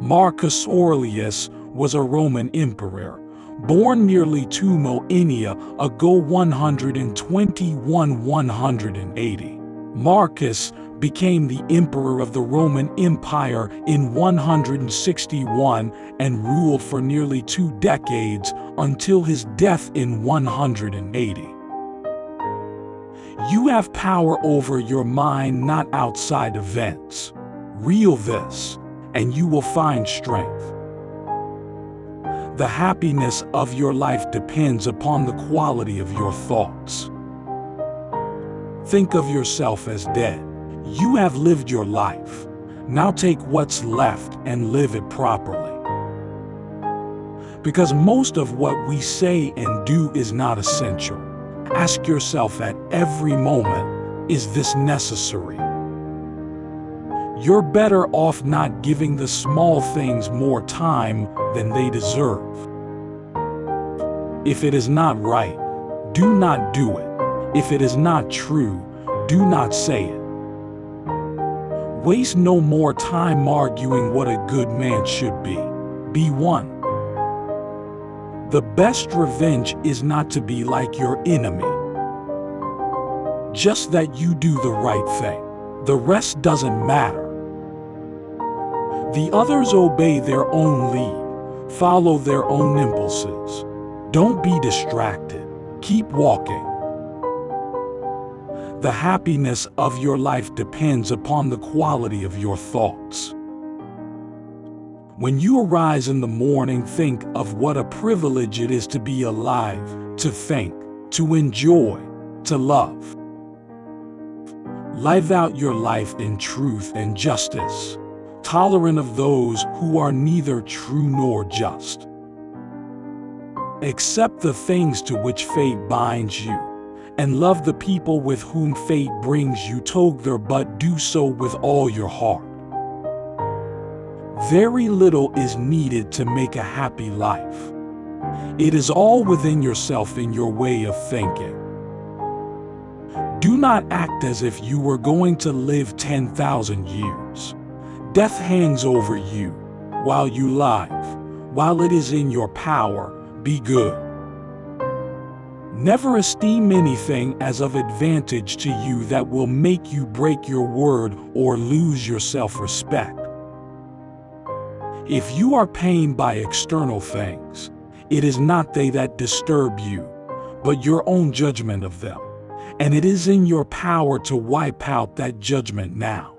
Marcus Aurelius was a Roman emperor, born nearly 2 millennia ago 121–180. Marcus became the emperor of the Roman Empire in 161 and ruled for nearly 2 decades until his death in 180. You have power over your mind, not outside events. Real this, and you will find strength. The happiness of your life depends upon the quality of your thoughts. Think of yourself as dead. You have lived your life. Now take what's left and live it properly. Because most of what we say and do is not essential. Ask yourself at every moment, is this necessary? You're better off not giving the small things more time than they deserve. If it is not right, do not do it. If it is not true, do not say it. Waste no more time arguing what a good man should be. Be one. The best revenge is not to be like your enemy. Just that you do the right thing. The rest doesn't matter. The others obey their own lead, follow their own impulses. Don't be distracted. Keep walking. The happiness of your life depends upon the quality of your thoughts. When you arise in the morning, think of what a privilege it is to be alive, to think, to enjoy, to love. Live out your life in truth and justice, tolerant of those who are neither true nor just. Accept the things to which fate binds you, and love the people with whom fate brings you together, but do so with all your heart. Very little is needed to make a happy life. It is all within yourself, in your way of thinking. Do not act as if you were going to live 10,000 years. Death hangs over you while you live. While it is in your power, be good. Never esteem anything as of advantage to you that will make you break your word or lose your self-respect. If you are pained by external things, it is not they that disturb you, but your own judgment of them, and it is in your power to wipe out that judgment now.